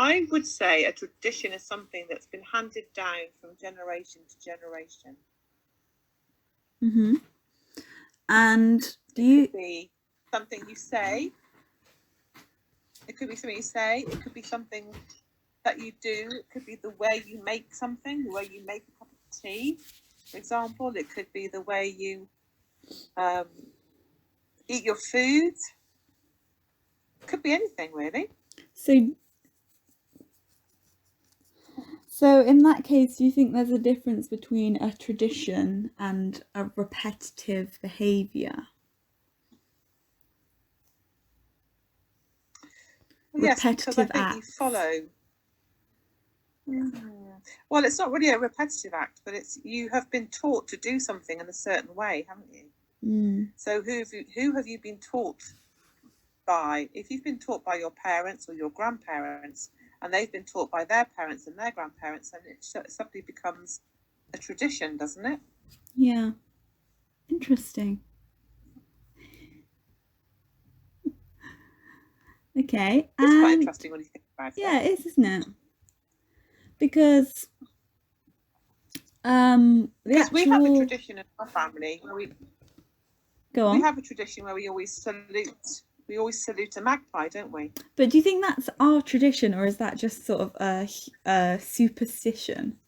I would say a tradition is something that's been handed down from generation to generation. Mm-hmm. And do It you... could be something you say. It could be something you say. It could be something that you do. It could be the way you make something, the way you make a cup of tea, for example. It could be the way you eat your food. It could be anything, really. So in that case, do you think there's a difference between a tradition and a repetitive behaviour? Well, yes, because I Repetitive think you acts. follow. Well, it's not really a repetitive act, but it's you have been taught to do something in a certain way, haven't you? So who have you been taught by? If you've been taught by your parents or your grandparents, and they've been taught by their parents and their grandparents, then it suddenly becomes a tradition, doesn't it? Yeah. Interesting. Okay. It's quite interesting when you think about it. Yeah, it is, isn't it? Because we have a tradition in our family where we have a tradition where we always salute a magpie, don't we? But do you think that's our tradition, or is that just sort of a superstition?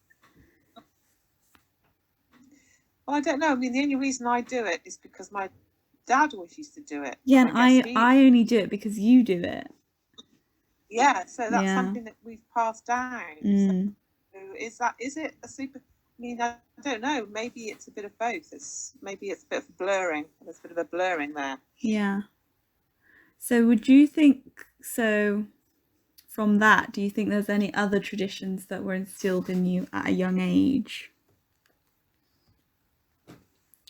Well, I don't know. I mean, the only reason I do it is because my dad always used to do it. Yeah, and I only do it because you do it. Yeah, so that's something that we've passed down. So is it a super? I mean, I don't know. Maybe it's a bit of both. Maybe it's a bit of blurring. There's a bit of a blurring there. Yeah. So would you think so? From that, do you think there's any other traditions that were instilled in you at a young age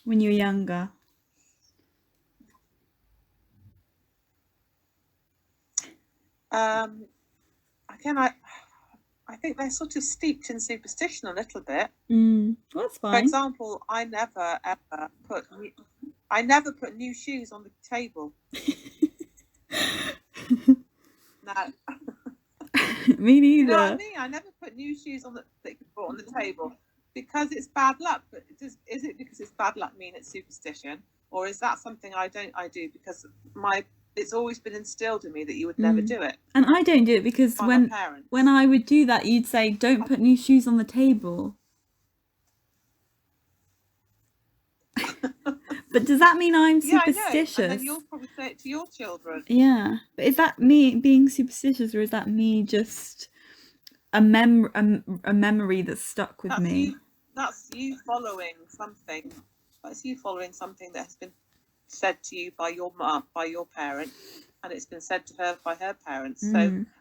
when you were younger? Again, I think they're sort of steeped in superstition a little bit. That's fine. For example, I never ever put new shoes on the table. No. Me neither. You know what I mean? I never put new shoes on the table because it's bad luck. But is it because it's bad luck mean it's superstition, or is that something I do because it's always been instilled in me that you would never do it? And I don't do it because when I would do that, you'd say, "Don't put new shoes on the table." But does that mean I'm superstitious? Yeah, I know. And then you'll probably say it to your children. Yeah, but is that me being superstitious, or is that me just a memory that's stuck with me? That's you following something. That's you following something that has been said to you by your mom, by your parent, and it's been said to her by her parents.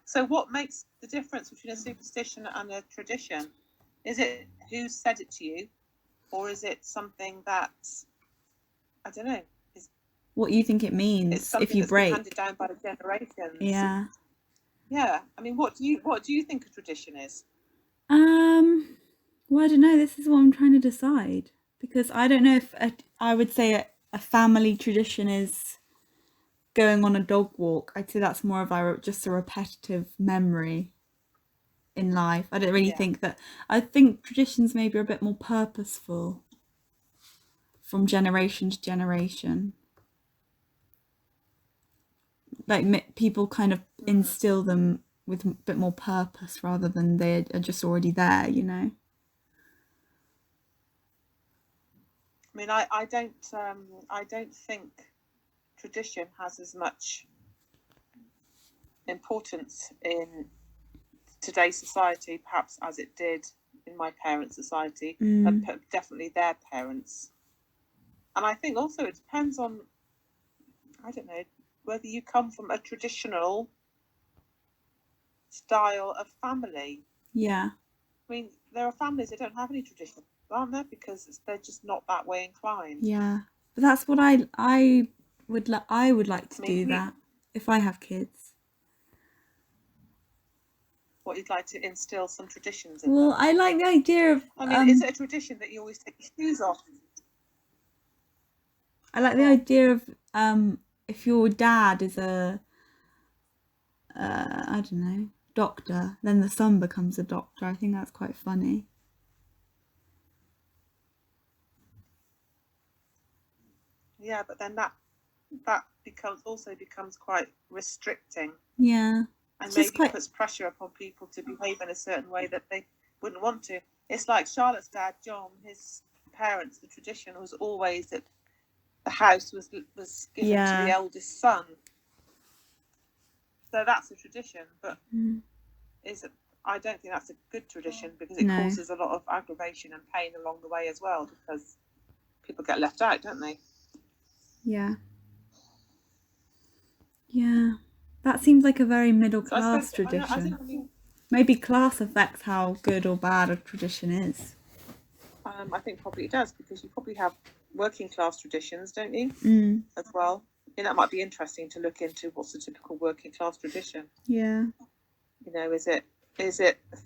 So what makes the difference between a superstition and a tradition? Is it who said it to you, or is it something that, I don't know, what you think it means if you break? Handed down by the generations. Yeah. Yeah. I mean, what do you think a tradition is? Well, I don't know. This is what I'm trying to decide, because I don't know if I would say a family tradition is going on a dog walk. I'd say that's more of just a repetitive memory in life. I don't really think that. I think traditions maybe are a bit more purposeful from generation to generation. Like people kind of instill them with a bit more purpose rather than they are just already there, you know. I mean, I don't think tradition has as much importance in today's society, perhaps, as it did in my parents' society, and definitely their parents. And I think also it depends on, I don't know, whether you come from a traditional style of family. Yeah. I mean, there are families that don't have any tradition, aren't there? Because they're just not that way inclined. Yeah, but that's what I would like to do that if I have kids. What, you'd like to instill some traditions in them? Well, I like the idea of. I mean, is it a tradition that you always take your shoes off? I like the idea of if your dad is I don't know, doctor, then the son becomes a doctor. I think that's quite funny. Yeah, but then that becomes quite restricting. Yeah. And maybe puts pressure upon people to behave in a certain way that they wouldn't want to. It's like Charlotte's dad, John, his parents, the tradition was always that the house was given to the eldest son. So that's a tradition, but I don't think that's a good tradition, because it causes a lot of aggravation and pain along the way as well, because people get left out, don't they? Yeah. Yeah. That seems like a very middle class tradition. Maybe class affects how good or bad a tradition is. I think probably it does, because you probably have working class traditions, don't you? As well. And that might be interesting to look into. What's a typical working class tradition? Yeah. You know, is it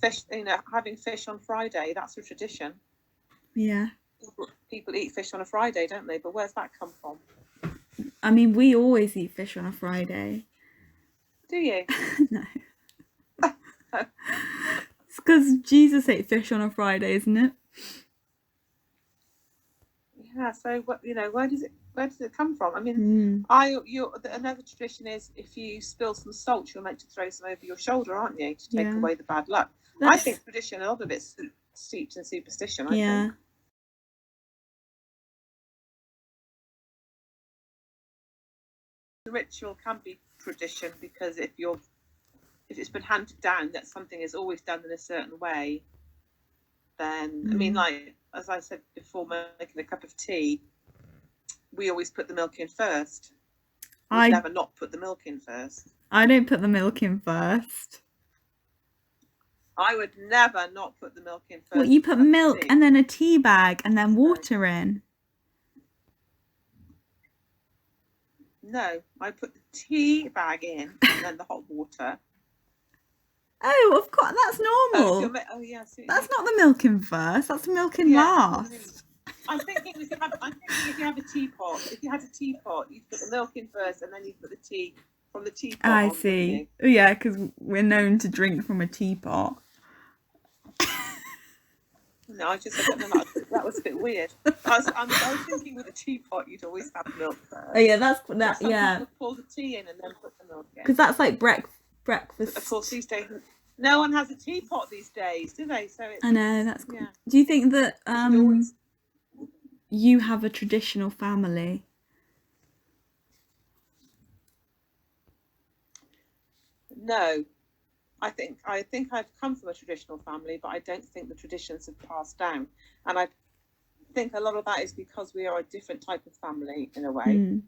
fish? You know, having fish on Friday, that's a tradition. Yeah. People eat fish on a Friday, don't they? But where's that come from? I mean, we always eat fish on a Friday. Do you? No. It's because Jesus ate fish on a Friday, isn't it? Yeah. So what? You know, where does it come from? I mean, another tradition is, if you spill some salt, you're meant to throw some over your shoulder, aren't you, to take away the bad luck? I think tradition, a lot of it's steeped in superstition. I think. The ritual can be tradition, because if it's been handed down that something is always done in a certain way, then I mean, like as I said before, making a cup of tea, we always put the milk in first. We'd never not put the milk in first. I don't put the milk in first. I would never not put the milk in first. Well, you put milk and then a tea bag and then water in. No, I put the tea bag in and then the hot water. Oh, of course, that's normal. Oh yeah, that's not the milk in first. That's the milk in last. I'm thinking if you have a teapot, if you had a teapot, you put the milk in first and then you put the tea from the teapot. I see. Oh yeah, because we're known to drink from a teapot. No, I don't know. That was a bit weird. I was thinking with a teapot, you'd always have milk first. Oh yeah, that's that. Yeah. People pour the tea in and then put the milk in. Because that's like breakfast. Of course, these days, no one has a teapot these days, do they? So I know that's. Yeah. Do you think that you have a traditional family? No. I think I've come from a traditional family, but I don't think the traditions have passed down. And I think a lot of that is because we are a different type of family in a way.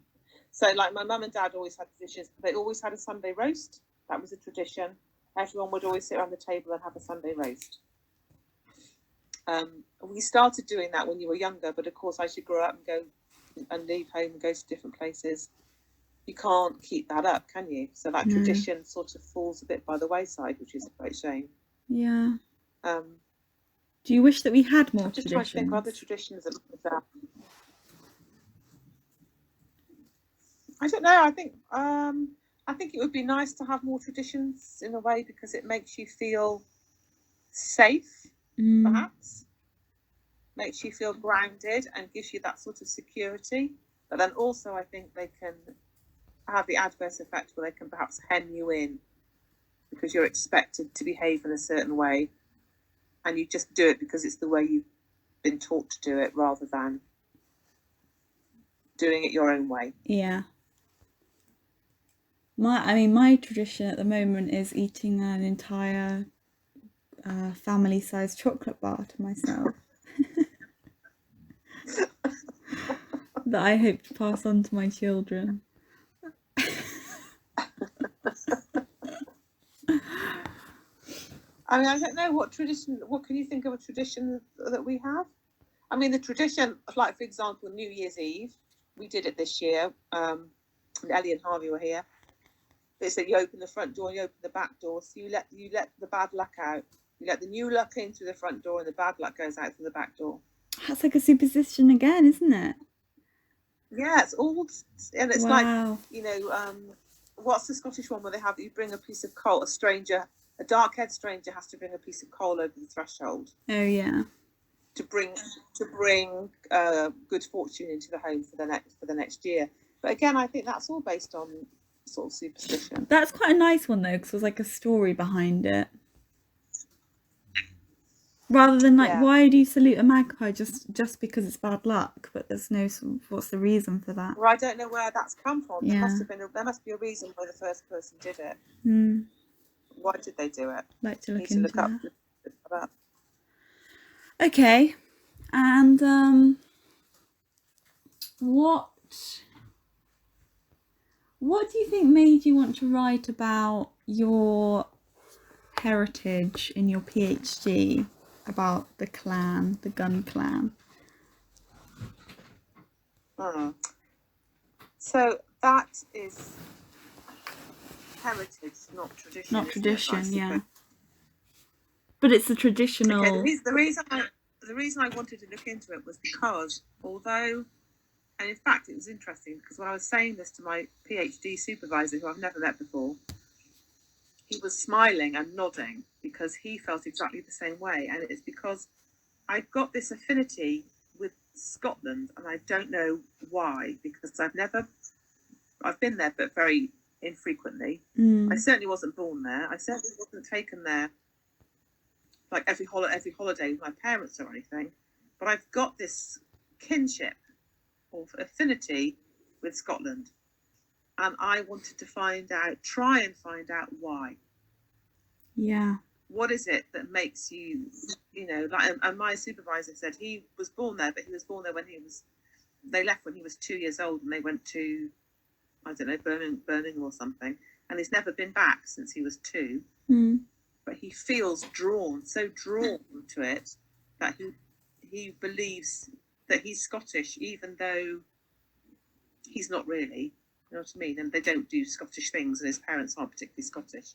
So like my mum and dad always had traditions. They always had a Sunday roast. That was a tradition. Everyone would always sit around the table and have a Sunday roast. We started doing that when you were younger, but of course as you grow up and go and leave home and go to different places, you can't keep that up, can you? So that tradition sort of falls a bit by the wayside, which is a great shame. Yeah. Do you wish that we had more traditions? Just trying to think of other traditions that I don't know. I think it would be nice to have more traditions in a way, because it makes you feel safe, perhaps. Makes you feel grounded and gives you that sort of security. But then also I think they can have the adverse effect where they can perhaps hem you in, because you're expected to behave in a certain way and you just do it because it's the way you've been taught to do it, rather than doing it your own way. Yeah. My tradition at the moment is eating an entire family-sized chocolate bar to myself. That I hope to pass on to my children. I mean, I don't know what can you think of a tradition that we have? I mean, the tradition, like for example, New Year's Eve, we did it this year. Ellie and Harvey were here. It's that you open the front door and you open the back door, so you let the bad luck out. You let the new luck in through the front door and the bad luck goes out through the back door. That's like a superstition again, isn't it? Yeah, it's old, and it's like, you know, what's the Scottish one where they have you bring a piece of coal, a stranger a dark-haired stranger has to bring a piece of coal over the threshold. Oh yeah. To bring good fortune into the home for the next year. But again, I think that's all based on sort of superstition. That's quite a nice one though, because there's like a story behind it. Rather than like, why do you salute a magpie just because it's bad luck? But there's no, what's the reason for that? Well, I don't know where that's come from. Yeah. There must be a reason why the first person did it. Why did they do it? Like to look into that. Okay, and what do you think made you want to write about your heritage in your PhD? About the clan, the Gunn clan. So that is heritage, not tradition. Not tradition, yeah. But it's the traditional. Okay, the reason I wanted to look into it was because although, and in fact it was interesting because when I was saying this to my PhD supervisor, who I've never met before, he was smiling and nodding because he felt exactly the same way. And it's because I've got this affinity with Scotland and I don't know why, because I've been there, but very infrequently. I certainly wasn't born there. I certainly wasn't taken there like every holiday with my parents or anything. But I've got this kinship or affinity with Scotland. And I wanted to try and find out why. Yeah. What is it that makes you, like, and my supervisor said he was born there, but he was born there they left when he was 2 years old and they went to, I don't know, Birmingham or something. And he's never been back since he was 2. But he feels drawn to it that he believes that he's Scottish, even though he's not really. You know what I mean? And they don't do Scottish things, and his parents aren't particularly Scottish.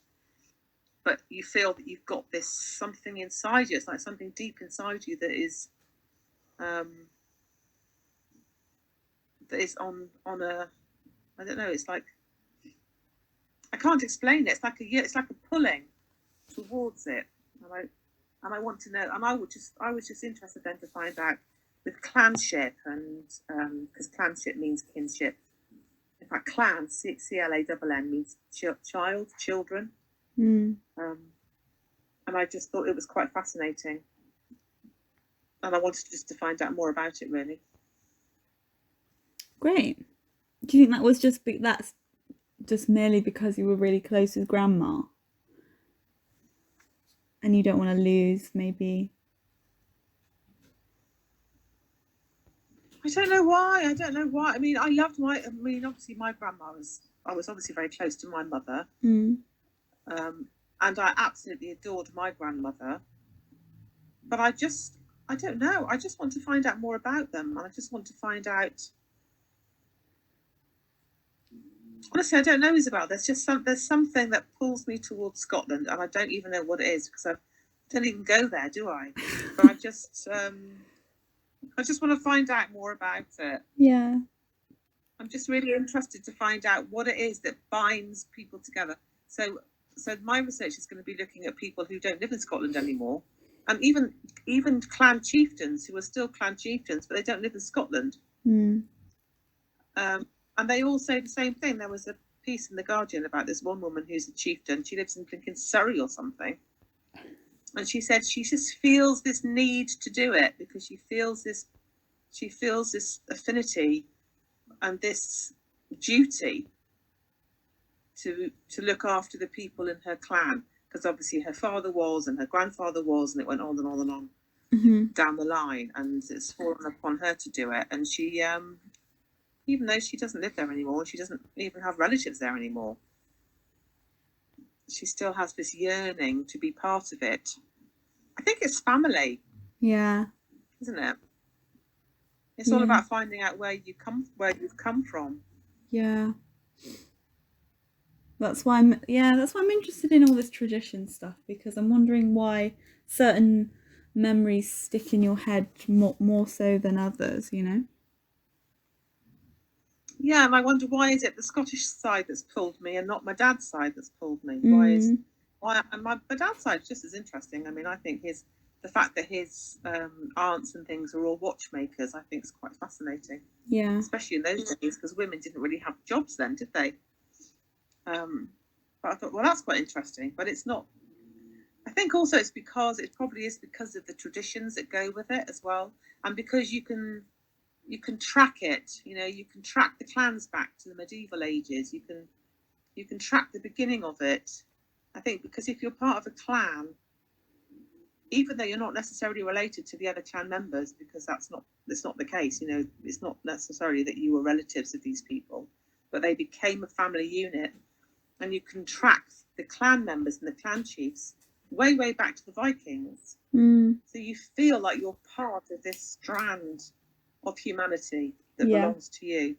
But you feel that you've got this something inside you. It's like something deep inside you that is on a, I don't know. It's like, I can't explain it. It's like a pulling towards it, and I want to know. And I was just interested then to find out with clanship, and because clanship means kinship. In fact, clan, C-L-A-N-N, means child, children. And I just thought it was quite fascinating. And I wanted just to find out more about it, really. Great. Do you think that was that's just merely because you were really close with Grandma? And you don't want to lose, maybe? I don't know why. I mean, obviously my grandma I was obviously very close to my mother. And I absolutely adored my grandmother. But I don't know. I just want to find out more about them. And I just want to find out. Honestly, I don't know, Isabel. There's something that pulls me towards Scotland, and I don't even know what it is because I don't even go there, do I? But I just want to find out more about it. Yeah. I'm just really interested to find out what it is that binds people together. So my research is going to be looking at people who don't live in Scotland anymore, and even clan chieftains who are still clan chieftains, but they don't live in Scotland. And they all say the same thing. There was a piece in The Guardian about this one woman who's a chieftain. She lives in Surrey or something. And she said she just feels this need to do it because she feels this affinity and this duty to look after the people in her clan, because obviously her father was and her grandfather was, and it went on and on and on down the line, and it's fallen upon her to do it. And she, even though she doesn't live there anymore, she doesn't even have relatives there anymore, she still has this yearning to be part of it. I think it's family. Yeah. Isn't it? It's all about finding out where you've come from. Yeah. That's why I'm interested in all this tradition stuff, because I'm wondering why certain memories stick in your head more so than others, you know? Yeah, and I wonder why is it the Scottish side that's pulled me and not my dad's side that's pulled me? Why And my dad's side is just as interesting. I mean, I think the fact that his aunts and things are all watchmakers, I think is quite fascinating. Yeah. Especially in those days, because women didn't really have jobs then, did they? But I thought, well, that's quite interesting. But it's not. I think also it probably is because of the traditions that go with it as well, and because you can track it. You know, you can track the clans back to the medieval ages. You can track the beginning of it. I think because if you're part of a clan, even though you're not necessarily related to the other clan members, because that's not the case. You know, it's not necessarily that you were relatives of these people, but they became a family unit, and you can track the clan members and the clan chiefs way back to the Vikings. So you feel like you're part of this strand of humanity that belongs to you.